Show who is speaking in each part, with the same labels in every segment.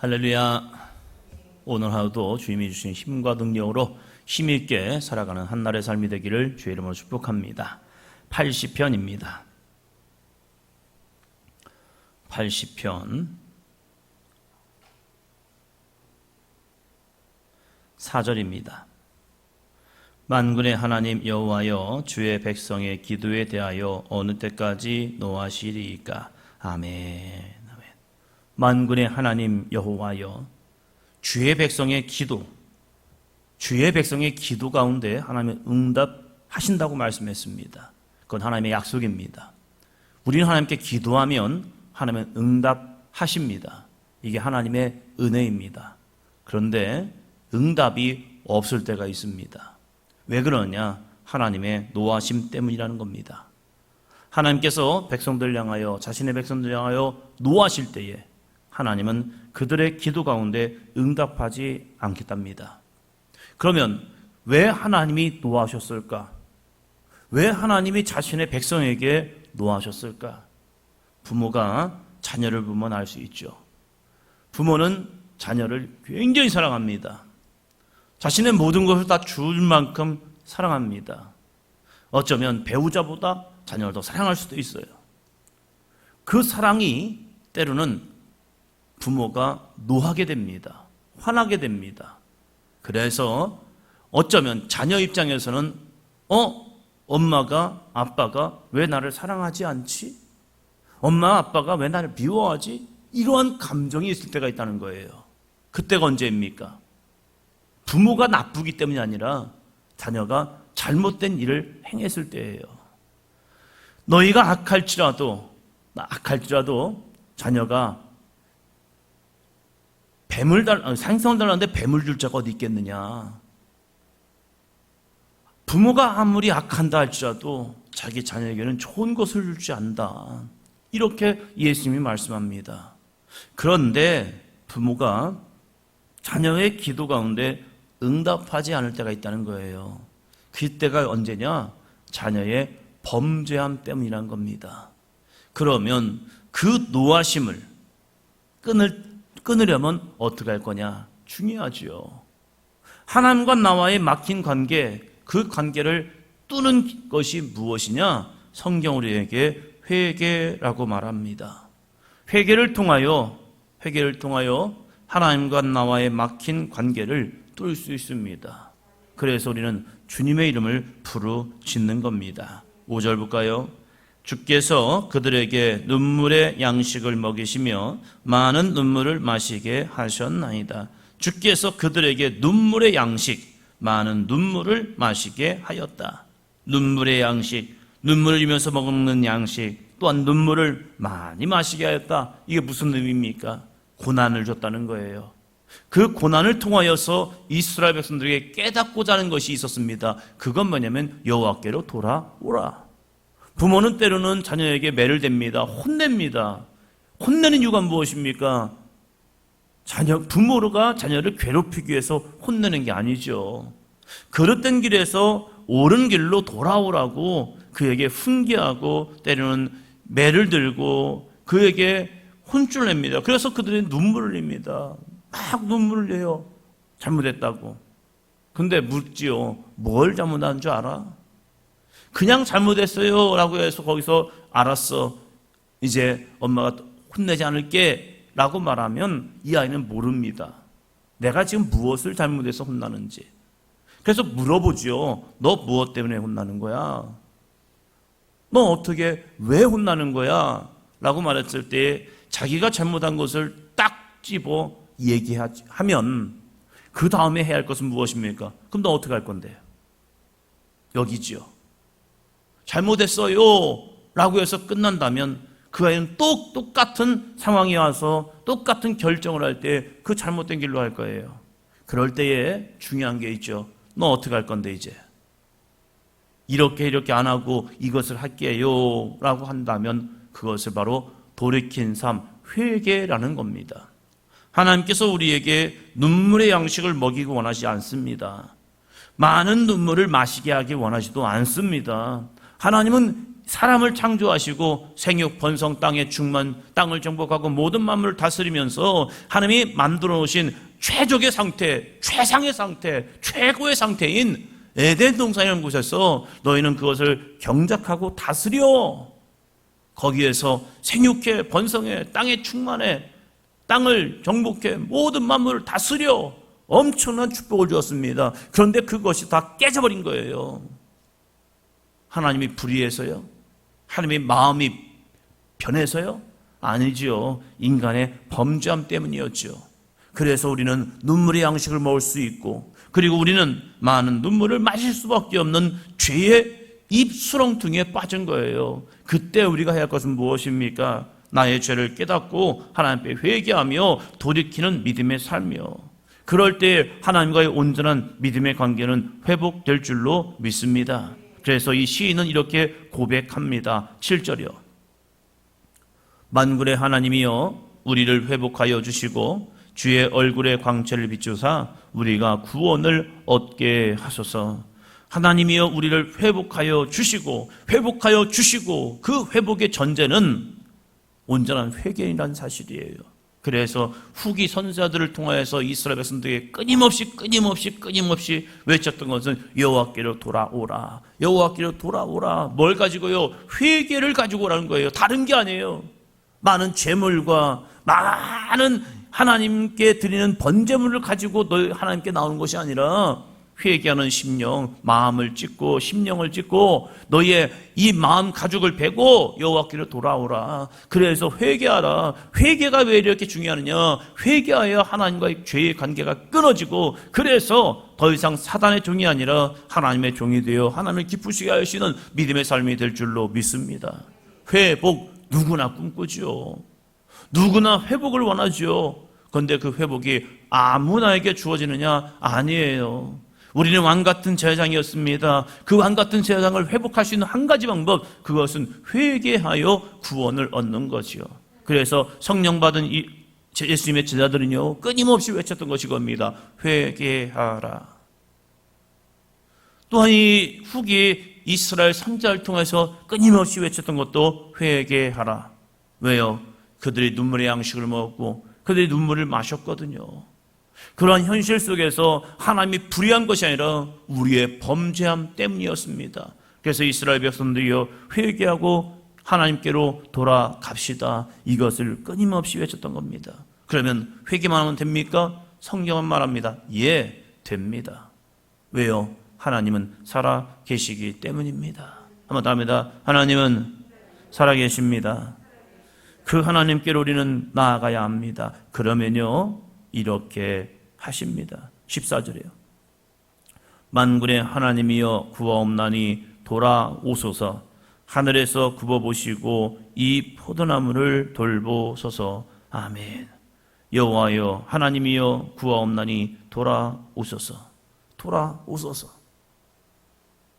Speaker 1: 할렐루야. 오늘 하루도 주님이 주신 힘과 능력으로 힘있게 살아가는 한날의 삶이 되기를 주의 이름으로 축복합니다. 80편입니다. 80편 4절입니다. 만군의 하나님 여호와여, 주의 백성의 기도에 대하여 어느 때까지 노하시리이까. 아멘. 만군의 하나님 여호와여, 주의 백성의 기도, 주의 백성의 기도 가운데 하나님은 응답하신다고 말씀했습니다. 그건 하나님의 약속입니다. 우리는 하나님께 기도하면 하나님은 응답하십니다. 이게 하나님의 은혜입니다. 그런데 응답이 없을 때가 있습니다. 왜 그러냐? 하나님의 노하심 때문이라는 겁니다. 하나님께서 백성들 향하여, 자신의 백성들 향하여 노하실 때에 하나님은 그들의 기도 가운데 응답하지 않겠답니다. 그러면 왜 하나님이 노하셨을까? 왜 하나님이 자신의 백성에게 노하셨을까? 부모가 자녀를 보면 알 수 있죠. 부모는 자녀를 굉장히 사랑합니다. 자신의 모든 것을 다 줄 만큼 사랑합니다. 어쩌면 배우자보다 자녀를 더 사랑할 수도 있어요. 그 사랑이 때로는 부모가 노하게 됩니다. 화나게 됩니다. 그래서 어쩌면 자녀 입장에서는 엄마가, 아빠가 왜 나를 사랑하지 않지? 엄마, 아빠가 왜 나를 미워하지? 이러한 감정이 있을 때가 있다는 거예요. 그때가 언제입니까? 부모가 나쁘기 때문이 아니라 자녀가 잘못된 일을 행했을 때예요. 너희가 악할지라도 자녀가 생선을 달라는데 뱀을 줄 자가 어디 있겠느냐. 부모가 아무리 악한다 할지라도 자기 자녀에게는 좋은 것을 줄지 않는다. 이렇게 예수님이 말씀합니다. 그런데 부모가 자녀의 기도 가운데 응답하지 않을 때가 있다는 거예요. 그때가 언제냐? 자녀의 범죄함 때문이란 겁니다. 그러면 그 노하심을 끊으려면 어떻게 할 거냐? 중요하죠. 하나님과 나와의 막힌 관계, 그 관계를 뚫는 것이 무엇이냐? 성경 우리에게 회개라고 말합니다. 회개를 통하여 하나님과 나와의 막힌 관계를 뚫을 수 있습니다. 그래서 우리는 주님의 이름을 부르짖는 겁니다. 5절 볼까요? 주께서 그들에게 눈물의 양식을 먹이시며 많은 눈물을 마시게 하셨나이다. 주께서 그들에게 눈물의 양식, 많은 눈물을 마시게 하였다. 눈물의 양식, 눈물을 흘리면서 먹는 양식, 또한 눈물을 많이 마시게 하였다. 이게 무슨 의미입니까? 고난을 줬다는 거예요. 그 고난을 통하여서 이스라엘 백성들에게 깨닫고자 하는 것이 있었습니다. 그건 뭐냐면 여호와께로 돌아오라. 부모는 때로는 자녀에게 매를 댑니다. 혼냅니다. 혼내는 이유가 무엇입니까? 부모가 자녀를 괴롭히기 위해서 혼내는 게 아니죠. 그릇된 길에서 옳은 길로 돌아오라고 그에게 훈계하고 때로는 매를 들고 그에게 혼쭐 냅니다. 그래서 그들이 눈물을 흘립니다. 막 눈물을 내요. 잘못했다고. 근데 묻지요. 뭘 잘못한 줄 알아? 그냥 잘못했어요 라고 해서 거기서 알았어, 이제 엄마가 혼내지 않을게 라고 말하면 이 아이는 모릅니다. 내가 지금 무엇을 잘못해서 혼나는지. 그래서 물어보죠. 너 무엇 때문에 혼나는 거야? 너 어떻게 왜 혼나는 거야? 라고 말했을 때 자기가 잘못한 것을 딱 집어 얘기하면 그 다음에 해야 할 것은 무엇입니까? 그럼 너 어떻게 할 건데요? 여기지요. 잘못했어요 라고 해서 끝난다면 그 아이는 또 똑같은 상황이 와서 똑같은 결정을 할 때 그 잘못된 길로 할 거예요. 그럴 때에 중요한 게 있죠. 너 어떻게 할 건데 이제? 이렇게 안 하고 이것을 할게요 라고 한다면 그것을 바로 돌이킨 삶, 회개라는 겁니다. 하나님께서 우리에게 눈물의 양식을 먹이고 원하지 않습니다. 많은 눈물을 마시게 하기 원하지도 않습니다. 하나님은 사람을 창조하시고 생육 번성 땅의 충만 땅을 정복하고 모든 만물을 다스리면서 하나님이 만들어 놓으신 최적의 상태, 최상의 상태, 최고의 상태인 에덴 동산이라는 곳에서 너희는 그것을 경작하고 다스려 거기에서 생육해 번성해 땅에 충만해 땅을 정복해 모든 만물을 다스려 엄청난 축복을 주었습니다. 그런데 그것이 다 깨져버린 거예요. 하나님이 불의해서요? 하나님의 마음이 변해서요? 아니지요. 인간의 범죄함 때문이었죠. 그래서 우리는 눈물의 양식을 먹을 수 있고 그리고 우리는 많은 눈물을 마실 수밖에 없는 죄의 입 수렁퉁이에 빠진 거예요. 그때 우리가 해야 할 것은 무엇입니까? 나의 죄를 깨닫고 하나님 앞에 회개하며 돌이키는 믿음의 삶이요. 그럴 때 하나님과의 온전한 믿음의 관계는 회복될 줄로 믿습니다. 그래서 이 시인은 이렇게 고백합니다. 7절이요. 만군의 하나님이여 우리를 회복하여 주시고 주의 얼굴의 광채를 비추사 우리가 구원을 얻게 하소서. 하나님이여 우리를 회복하여 주시고 그 회복의 전제는 온전한 회개인이라는 사실이에요. 그래서 후기 선지자들을 통하여서 이스라엘 백성들에게 끊임없이 외쳤던 것은 여호와께로 돌아오라. 여호와께로 돌아오라. 뭘 가지고요? 회개를 가지고 오라는 거예요. 다른 게 아니에요. 많은 재물과 많은 하나님께 드리는 번제물을 가지고 너희 하나님께 나오는 것이 아니라 회개하는 심령, 마음을 찢고 심령을 찢고 너희의 이 마음 가죽을 베고 여호와께로 돌아오라. 그래서 회개하라. 회개가 왜 이렇게 중요하느냐? 회개하여 하나님과의 죄의 관계가 끊어지고 그래서 더 이상 사단의 종이 아니라 하나님의 종이 되어 하나님을 기쁘시게 하시는 믿음의 삶이 될 줄로 믿습니다. 회복 누구나 꿈꾸지요. 누구나 회복을 원하지요. 그런데 그 회복이 아무나에게 주어지느냐? 아니에요. 우리는 왕같은 제사장이었습니다. 그 왕같은 제사장을 회복할 수 있는 한 가지 방법, 그것은 회개하여 구원을 얻는 것이요. 그래서 성령 받은 이 예수님의 제자들은요 끊임없이 외쳤던 것이 겁니다. 회개하라. 또한 이 후기 이스라엘 선지자를 통해서 끊임없이 외쳤던 것도 회개하라. 왜요? 그들이 눈물의 양식을 먹었고 그들이 눈물을 마셨거든요. 그러한 현실 속에서 하나님이 불의한 것이 아니라 우리의 범죄함 때문이었습니다. 그래서 이스라엘 백성들이요 회개하고 하나님께로 돌아갑시다. 이것을 끊임없이 외쳤던 겁니다. 그러면 회개만 하면 됩니까? 성경은 말합니다. 예, 됩니다. 왜요? 하나님은 살아 계시기 때문입니다. 한번 더 합니다. 하나님은 살아 계십니다. 그 하나님께로 우리는 나아가야 합니다. 그러면요 이렇게 하십니다. 14절이에요. 만군의 하나님이여 구하옵나니 돌아오소서. 하늘에서 굽어보시고 이 포도나무를 돌보소서. 아멘. 여호와여 하나님이여 구하옵나니 돌아오소서. 돌아오소서.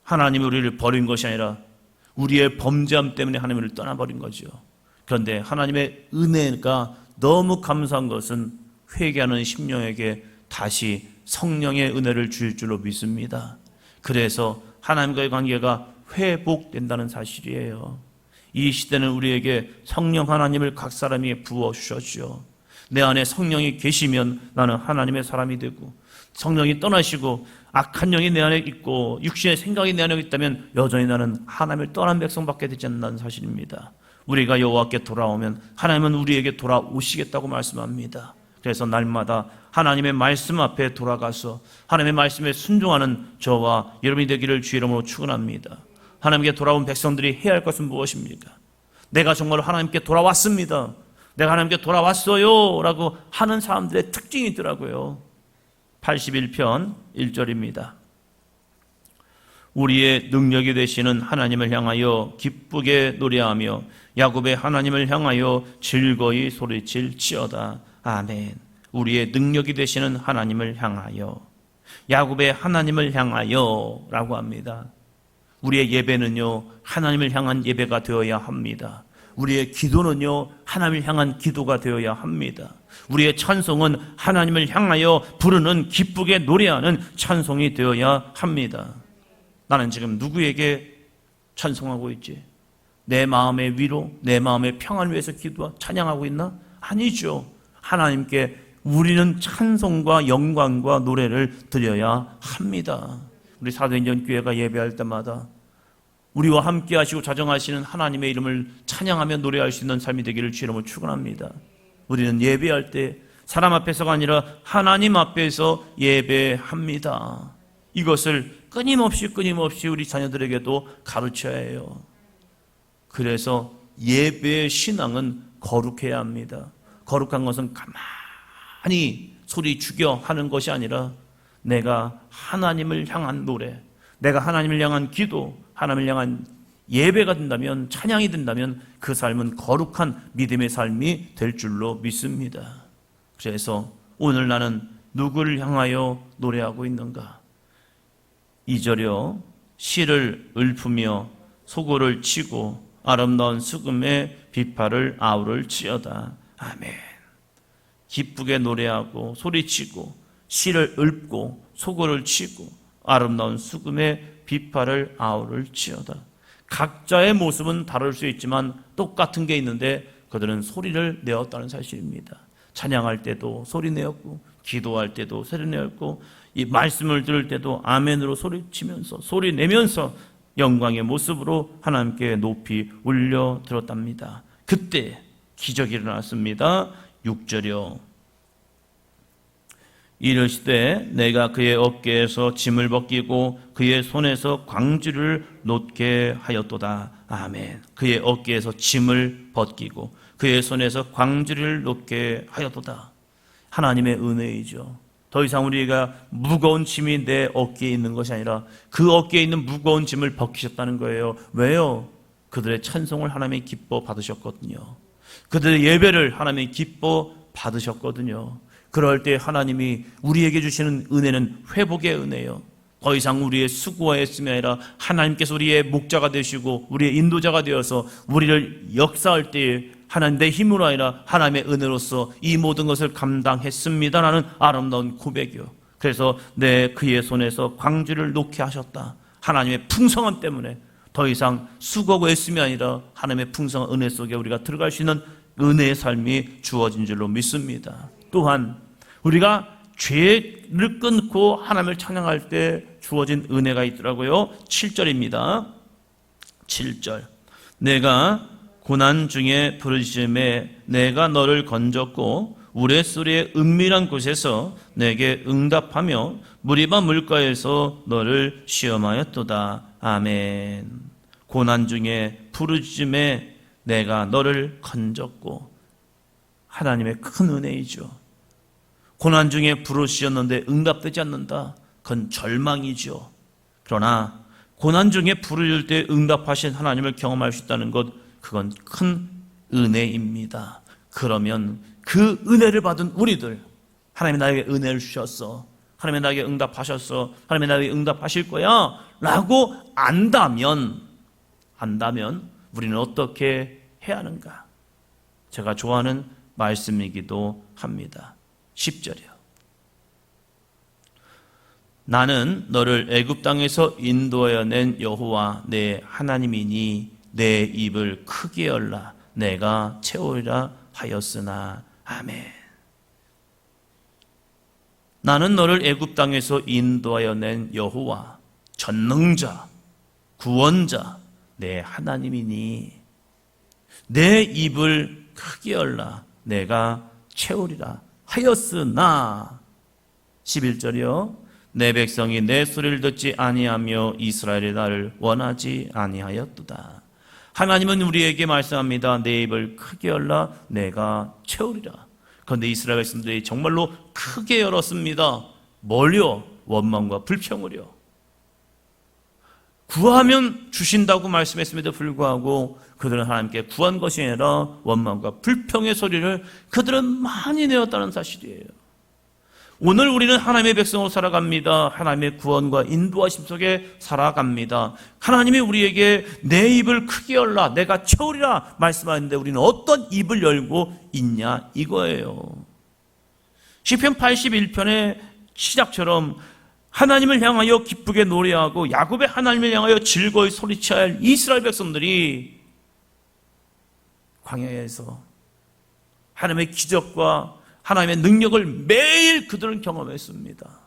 Speaker 1: 하나님이 우리를 버린 것이 아니라 우리의 범죄함 때문에 하나님을 떠나버린 거죠. 그런데 하나님의 은혜가 너무 감사한 것은 회개하는 심령에게 다시 성령의 은혜를 주실 줄로 믿습니다. 그래서 하나님과의 관계가 회복된다는 사실이에요. 이 시대는 우리에게 성령 하나님을 각 사람이 부어주셨죠. 내 안에 성령이 계시면 나는 하나님의 사람이 되고 성령이 떠나시고 악한 영이 내 안에 있고 육신의 생각이 내 안에 있다면 여전히 나는 하나님을 떠난 백성밖에 되지 않는다는 사실입니다. 우리가 여호와께 돌아오면 하나님은 우리에게 돌아오시겠다고 말씀합니다. 그래서 날마다 하나님의 말씀 앞에 돌아가서 하나님의 말씀에 순종하는 저와 여러분이 되기를 주의 이름으로 축원합니다. 하나님께 돌아온 백성들이 해야 할 것은 무엇입니까? 내가 정말 하나님께 돌아왔습니다. 내가 하나님께 돌아왔어요 라고 하는 사람들의 특징이 있더라고요. 81편 1절입니다. 우리의 능력이 되시는 하나님을 향하여 기쁘게 노래하며 야곱의 하나님을 향하여 즐거이 소리칠지어다. 아멘. 우리의 능력이 되시는 하나님을 향하여, 야곱의 하나님을 향하여 라고 합니다. 우리의 예배는요 하나님을 향한 예배가 되어야 합니다. 우리의 기도는요 하나님을 향한 기도가 되어야 합니다. 우리의 찬송은 하나님을 향하여 부르는 기쁘게 노래하는 찬송이 되어야 합니다. 나는 지금 누구에게 찬송하고 있지? 내 마음의 위로, 내 마음의 평안을 위해서 찬양하고 있나? 아니죠. 하나님께 우리는 찬송과 영광과 노래를 드려야 합니다. 우리 사도행전 교회가 예배할 때마다 우리와 함께 하시고 자정하시는 하나님의 이름을 찬양하며 노래할 수 있는 삶이 되기를 주의 이름으로 축원합니다. 우리는 예배할 때 사람 앞에서가 아니라 하나님 앞에서 예배합니다. 이것을 끊임없이 우리 자녀들에게도 가르쳐야 해요. 그래서 예배의 신앙은 거룩해야 합니다. 거룩한 것은 가만히 소리 죽여 하는 것이 아니라 내가 하나님을 향한 노래, 내가 하나님을 향한 기도, 하나님을 향한 예배가 된다면, 찬양이 된다면 그 삶은 거룩한 믿음의 삶이 될 줄로 믿습니다. 그래서 오늘 나는 누구를 향하여 노래하고 있는가? 2절이요. 실을 읊으며 소고를 치고 아름다운 수금의 비파를 아우를지어다. 아멘. 기쁘게 노래하고 소리치고 실을 읊고 소고를 치고 아름다운 수금의 비파를 아우를지어다. 각자의 모습은 다를 수 있지만 똑같은 게 있는데 그들은 소리를 내었다는 사실입니다. 찬양할 때도 소리 내었고, 기도할 때도 소리 내었고, 이 말씀을 들을 때도 아멘으로 소리치면서 소리 내면서 영광의 모습으로 하나님께 높이 올려 들었답니다. 그때 기적이 일어났습니다. 6절이요. 이르시되 내가 그의 어깨에서 짐을 벗기고 그의 손에서 광주를 놓게 하였도다. 아멘. 그의 어깨에서 짐을 벗기고 그의 손에서 광주를 놓게 하였도다. 하나님의 은혜이죠. 더 이상 우리가 무거운 짐이 내 어깨에 있는 것이 아니라 그 어깨에 있는 무거운 짐을 벗기셨다는 거예요. 왜요? 그들의 찬송을 하나님이 기뻐 받으셨거든요. 그들의 예배를 하나님이 기뻐 받으셨거든요. 그럴 때 하나님이 우리에게 주시는 은혜는 회복의 은혜예요. 더 이상 우리의 수고와 애씀이 아니라 하나님께서 우리의 목자가 되시고 우리의 인도자가 되어서 우리를 역사할 때에 하나님 내 힘으로 아니라 하나님의 은혜로서 이 모든 것을 감당했습니다라는 아름다운 고백이요. 그래서 내 그의 손에서 광주를 놓게 하셨다. 하나님의 풍성함 때문에 더 이상 수고하고 애씀이 아니라 하나님의 풍성한 은혜 속에 우리가 들어갈 수 있는 은혜의 삶이 주어진 줄로 믿습니다. 또한 우리가 죄를 끊고 하나님을 찬양할 때 주어진 은혜가 있더라고요. 7절입니다. 7절. 내가 고난 중에 부르짖음에 내가 너를 건졌고 우레소리의 은밀한 곳에서 내게 응답하며 무리바 물가에서 너를 시험하였도다. 아멘. 고난 중에 부르짖음에 내가 너를 건졌고, 하나님의 큰 은혜이죠. 고난 중에 부르짖었는데 응답되지 않는다. 그건 절망이죠. 그러나 고난 중에 부르짖을 때 응답하신 하나님을 경험할 수 있다는 것, 그건 큰 은혜입니다. 그러면 그 은혜를 받은 우리들, 하나님이 나에게 은혜를 주셨어, 하나님이 나에게 응답하셨어, 하나님이 나에게 응답하실 거야 라고 안다면 우리는 어떻게 해야 하는가? 제가 좋아하는 말씀이기도 합니다. 10절이요. 나는 너를 애굽 땅에서 인도하여 낸 여호와 내 하나님이니 내 입을 크게 열라 내가 채우리라 하였으나. 아멘. 나는 너를 애굽 땅에서 인도하여 낸 여호와, 전능자, 구원자, 내 하나님이니 내 입을 크게 열라 내가 채우리라 하였으나. 11절이요. 내 백성이 내 소리를 듣지 아니하며 이스라엘이 나를 원하지 아니하였도다. 하나님은 우리에게 말씀합니다. 내 입을 크게 열라 내가 채우리라. 그런데 이스라엘 백성들이 정말로 크게 열었습니다. 뭘요? 원망과 불평을요. 구하면 주신다고 말씀했음에도 불구하고 그들은 하나님께 구한 것이 아니라 원망과 불평의 소리를 그들은 많이 내었다는 사실이에요. 오늘 우리는 하나님의 백성으로 살아갑니다. 하나님의 구원과 인도하심 속에 살아갑니다. 하나님이 우리에게 내 입을 크게 열라 내가 채우리라 말씀하는데 우리는 어떤 입을 열고 있냐 이거예요. 시편 81편의 시작처럼 하나님을 향하여 기쁘게 노래하고 야곱의 하나님을 향하여 즐거이 소리쳐야 할 이스라엘 백성들이 광야에서 하나님의 기적과 하나님의 능력을 매일 그들은 경험했습니다.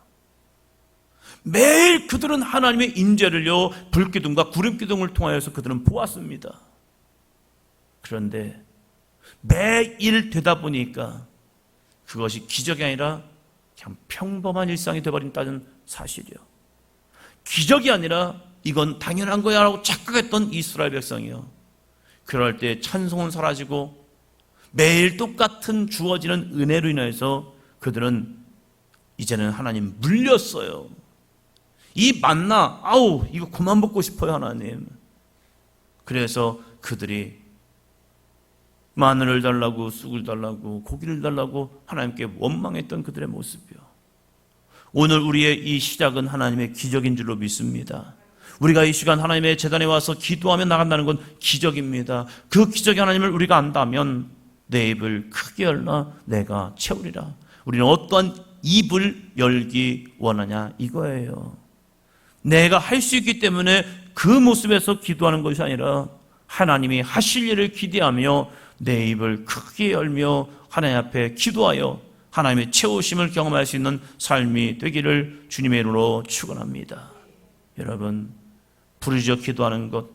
Speaker 1: 매일 그들은 하나님의 임재를요, 불기둥과 구름기둥을 통하여서 그들은 보았습니다. 그런데 매일 되다 보니까 그것이 기적이 아니라 그냥 평범한 일상이 되어버린다는 사실이요. 기적이 아니라 이건 당연한 거야 라고 착각했던 이스라엘 백성이요. 그럴 때 찬송은 사라지고 매일 똑같은 주어지는 은혜로 인해서 그들은 이제는 하나님 물렸어요. 이 만나, 아우 이거 그만 먹고 싶어요 하나님. 그래서 그들이 마늘을 달라고, 쑥을 달라고, 고기를 달라고 하나님께 원망했던 그들의 모습이요. 오늘 우리의 이 시작은 하나님의 기적인 줄로 믿습니다. 우리가 이 시간 하나님의 제단에 와서 기도하며 나간다는 건 기적입니다. 그 기적의 하나님을 우리가 안다면 내 입을 크게 열라 내가 채우리라. 우리는 어떠한 입을 열기 원하냐 이거예요. 내가 할 수 있기 때문에 그 모습에서 기도하는 것이 아니라 하나님이 하실 일을 기대하며 내 입을 크게 열며 하나님 앞에 기도하여 하나님의 채우심을 경험할 수 있는 삶이 되기를 주님의 이름으로 축원합니다. 여러분, 부르짖어 기도하는 것,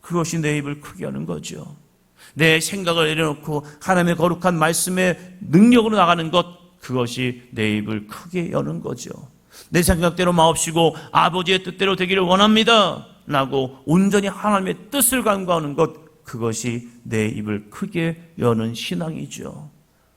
Speaker 1: 그것이 내 입을 크게 여는 거죠. 내 생각을 내려놓고 하나님의 거룩한 말씀의 능력으로 나가는 것, 그것이 내 입을 크게 여는 거죠. 내 생각대로 마옵시고 아버지의 뜻대로 되기를 원합니다 라고 온전히 하나님의 뜻을 간구하는 것, 그것이 내 입을 크게 여는 신앙이죠.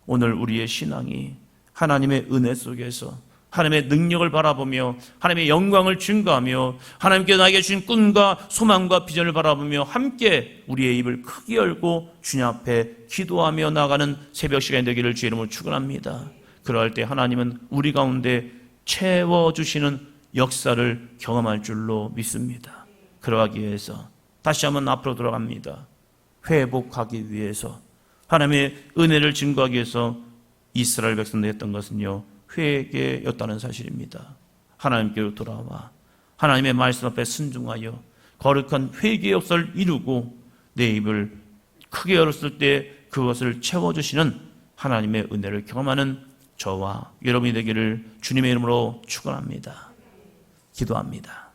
Speaker 1: 오늘 우리의 신앙이 하나님의 은혜 속에서 하나님의 능력을 바라보며 하나님의 영광을 증거하며 하나님께 나에게 주신 꿈과 소망과 비전을 바라보며 함께 우리의 입을 크게 열고 주님 앞에 기도하며 나가는 새벽 시간이 되기를 주의 이름으로 축원합니다. 그럴 때 하나님은 우리 가운데 채워주시는 역사를 경험할 줄로 믿습니다. 그러하기 위해서 다시 한번 앞으로 돌아갑니다. 회복하기 위해서, 하나님의 은혜를 증거하기 위해서 이스라엘 백성들이 했던 것은요, 회개였다는 사실입니다. 하나님께로 돌아와 하나님의 말씀 앞에 순종하여 거룩한 회개의 역사를 이루고 내 입을 크게 열었을 때 그것을 채워주시는 하나님의 은혜를 경험하는 저와 여러분이 되기를 주님의 이름으로 축원합니다. 기도합니다.